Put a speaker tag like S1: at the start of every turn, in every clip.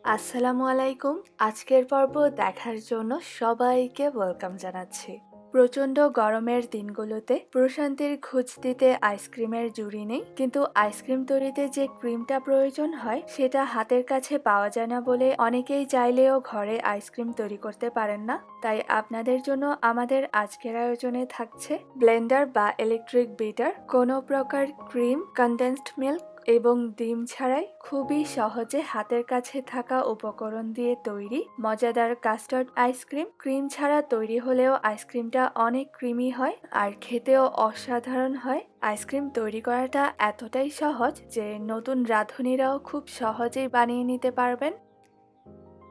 S1: আসসালামু আলাইকুম। আজকের পর্ব দেখার জন্য সবাইকে ওয়েলকাম জানাচ্ছি। প্রচণ্ড গরমের দিনগুলোতে প্রশান্তির খোঁজ দিতে আইসক্রিমের জুড়ি নেই, কিন্তু আইসক্রিম তৈরিতে যে ক্রিমটা প্রয়োজন হয় সেটা হাতের কাছে পাওয়া যায় না বলে অনেকেই চাইলেও ঘরে আইসক্রিম তৈরি করতে পারেন না। তাই আপনাদের জন্য আমাদের আজকের আয়োজনে থাকছে ব্লেন্ডার বা ইলেকট্রিক বিটার, কোনো প্রকার ক্রিম, কনডেন্সড মিল্ক এবং ডিম ছাড়াই খুবই সহজে হাতের কাছে থাকা উপকরণ দিয়ে তৈরি মজাদার কাস্টার্ড আইসক্রিম। ক্রিম ছাড়া তৈরি হলেও আইসক্রিমটা অনেক ক্রিমি হয় আর খেতেও অসাধারণ হয়। আইসক্রিম তৈরি করাটা এতটাই সহজ যে নতুন রাঁধুনিরাও খুব সহজেই বানিয়ে নিতে পারবেন।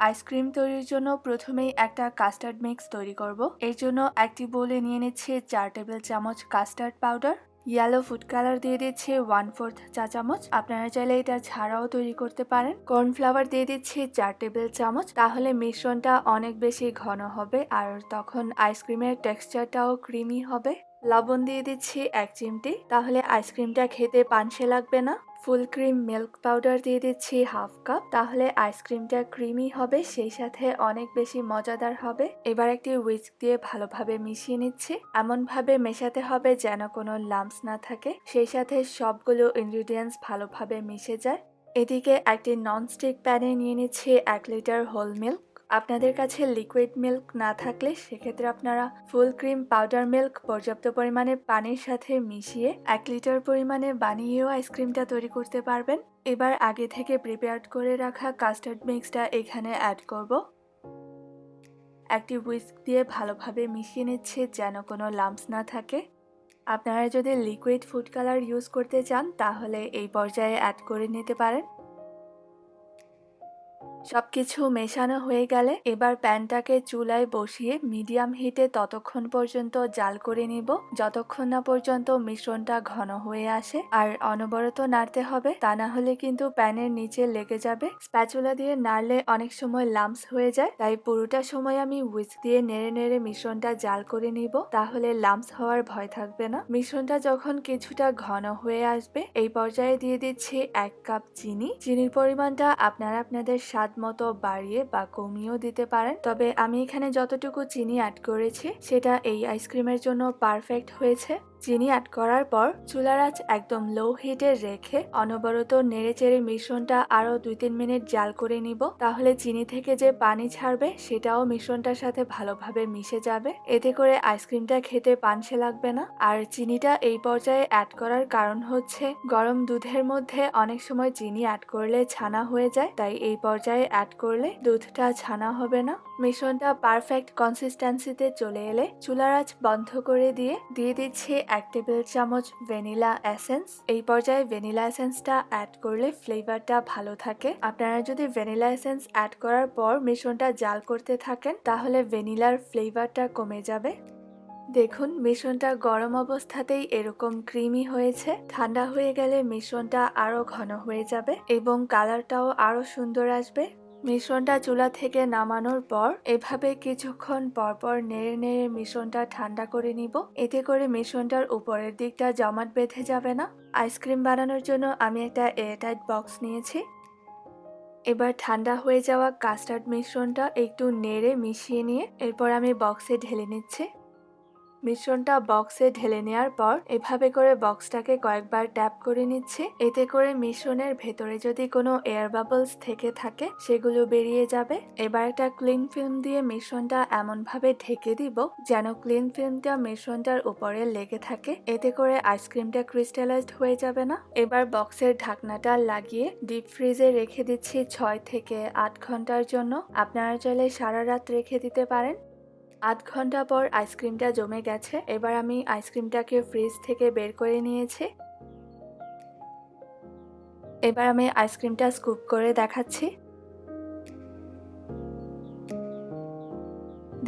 S1: আইসক্রিম তৈরির জন্য প্রথমেই একটা কাস্টার্ড মিক্স তৈরি করব। এর জন্য একটি বোলে নিয়ে নিচ্ছি 4 টেবিল চামচ custard powder, yellow food colour দিয়ে দিচ্ছি 1/4 চা চামচ, আপনারা চাইলে এটা ছাড়াও তৈরি করতে পারেন। কর্নফ্লাওয়ার দিয়ে দিচ্ছি 4 টেবিল চামচ, তাহলে মিশ্রণটা অনেক বেশি ঘন হবে আর তখন আইসক্রিমের টেক্সচারটাও ক্রিমি হবে। লবণ দিয়ে দিচ্ছি 1 চিমটি, তাহলে আইসক্রিমটা খেতে পানসে লাগবে না। ফুল ক্রিম মিল্ক পাউডার দিয়ে দিচ্ছি 1/2 কাপ, তাহলে আইসক্রিমটা ক্রিমি হবে, সেই সাথে অনেক বেশি মজাদার হবে। এবার একটি হুইস্ক দিয়ে ভালোভাবে মিশিয়ে নিচ্ছি। এমনভাবে মেশাতে হবে যেন কোনো লাম্পস না থাকে, সেই সাথে সবগুলো ইনগ্রিডিয়েন্টস ভালোভাবে মিশে যায়। এদিকে একটি ননস্টিক প্যানে নিয়ে নিচ্ছি 1 লিটার হোল মিল্ক। আপনাদের কাছে লিকুইড মিল্ক না থাকলে সেক্ষেত্রে আপনারা ফুল ক্রিম পাউডার মিল্ক পর্যাপ্ত পরিমাণে পানির সাথে মিশিয়ে 1 লিটার পরিমাণে বানিয়েও আইসক্রিমটা তৈরি করতে পারবেন। এবার আগে থেকে প্রিপেয়ার করে রাখা কাস্টার্ড মিক্সটা এখানে অ্যাড করব। একটি হুইস্ক দিয়ে ভালোভাবে মিশিয়ে নিচ্ছে যেন কোনো লাম্পস না থাকে। আপনারা যদি লিকুইড ফুড কালার ইউজ করতে চান তাহলে এই পর্যায়ে অ্যাড করে নিতে পারেন। সবকিছু মেশানো হয়ে গেলে এবার প্যানটাকে চুলায় বসিয়ে মিডিয়াম হিটে ততক্ষণ পর্যন্ত জাল করে নিব যতক্ষণ না পর্যন্ত মিশ্রণটা ঘন হয়ে আসে, আর অনবরত নাড়তে হবে, তা না হলে কিন্তু প্যানের নিচে লেগে যাবে। স্প্যাচুলা দিয়ে নাড়লে অনেক সময় লাম্পস হয়ে যায়, তাই পুরোটা সময় আমি হুইস্ক দিয়ে নেড়ে নেড়ে মিশ্রণটা জাল করে নিব, তাহলে লাম্পস হওয়ার ভয় থাকবে না। মিশ্রণটা যখন কিছুটা ঘন হয়ে আসবে এই পর্যায়ে দিয়ে দিচ্ছি 1 কাপ চিনি। চিনির পরিমাণটা আপনারা আপনাদের স্বাদ মতো বাড়িয়ে বা কমিয়েও দিতে পারেন, তবে আমি এখানে যতটুকু চিনি অ্যাড করেছি সেটা এই আইসক্রিমের জন্য পারফেক্ট হয়েছে। চিনি অ্যাড করার পর চুলার আঁচ একদম লো হিটে রেখে অনবরত নেড়েচেড়ে মিশ্রণটা আরো 2-3 মিনিট জাল করে নিব, তাহলে চিনি থেকে যে পানি ছাড়বে সেটাও মিশ্রণটার সাথে ভালোভাবে মিশে যাবে, এতে করে আইসক্রিমটা খেতে পানসে লাগবে না। আর চিনিটা এই পর্যায়ে অ্যাড করার কারণ হচ্ছে গরম দুধের মধ্যে অনেক সময় চিনি অ্যাড করলে ছানা হয়ে যায়, তাই এই পর্যায়ে অ্যাড করলে দুধটা ছানা হবে না। মিশ্রণটা পারফেক্ট কনসিস্টেন্সিতে চলে এলে চুলার আঁচ বন্ধ করে দিয়ে দিচ্ছি 1 টেবিল চামচ ভ্যানিলা এসেন্স। এই পর্যায়ে ভ্যানিলা এসেন্সটা অ্যাড করলে ফ্লেভারটা ভালো থাকে। আপনারা যদি ভ্যানিলা এসেন্স অ্যাড করার পর মিশ্রণটা জাল করতে থাকেন তাহলে ভ্যানিলার ফ্লেভারটা কমে যাবে। দেখুন মিশ্রণটা গরম অবস্থাতেই এরকম ক্রিমি হয়েছে, ঠান্ডা হয়ে গেলে মিশ্রণটা আরো ঘন হয়ে যাবে এবং কালারটাও আরো সুন্দর আসবে। মিশ্রণটা চুলা থেকে নামানোর পর এভাবে কিছুক্ষণ পরপর নেড়ে নেড়ে মিশ্রণটা ঠান্ডা করে নিব, এতে করে মিশ্রণটার উপরের দিকটা জমাট বেঁধে যাবে না। আইসক্রিম বানানোর জন্য আমি একটা এয়ারটাইট বক্স নিয়েছি। এবার ঠান্ডা হয়ে যাওয়া কাস্টার্ড মিশ্রণটা একটু নেড়ে মিশিয়ে নিয়ে এরপর আমি বক্সে ঢেলে নিচ্ছি। মিশ্রণটা বক্সে ঢেলে নেওয়ার পর এভাবে করে বক্সটাকে কয়েকবার ট্যাপ করে নিচ্ছে, এতে করে মিশ্রণের ভেতরে যদি কোনো এয়ার বাবলস থেকে থাকে সেগুলো বেরিয়ে যাবে। এবার একটা ক্লিন ফিল্ম দিয়ে মিশ্রণটা এমনভাবে ঢেকে দিব যেন ক্লিন ফিল্মটা মিশ্রণটার উপরে লেগে থাকে, এতে করে আইসক্রিমটা ক্রিস্টালাইজড হয়ে যাবে না। এবার বক্সের ঢাকনাটা লাগিয়ে ডিপ ফ্রিজে রেখে দিচ্ছি 6 থেকে 8 ঘন্টার জন্য। আপনারা চাইলে সারা রাত রেখে দিতে পারেন। 8 ঘন্টা পর আইসক্রিমটা জমে গেছে, এবার আমি আইসক্রিমটাকে ফ্রিজ থেকে বের করে নিয়েছি। এবার আমি আইসক্রিমটা স্কুপ করে দেখাচ্ছি।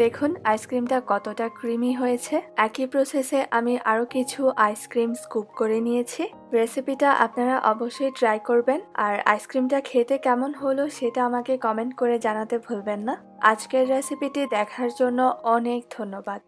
S1: দেখুন আইসক্রিমটা কতটা ক্রিমি হয়েছে। একই প্রসেসে আমি আরো কিছু আইসক্রিম স্কুপ করে নিয়েছি। রেসিপিটা আপনারা অবশ্যই ট্রাই করবেন, আর আইসক্রিমটা খেতে কেমন হলো সেটা আমাকে কমেন্ট করে জানাতে ভুলবেন না। আজকের রেসিপিটি দেখার জন্য অনেক ধন্যবাদ।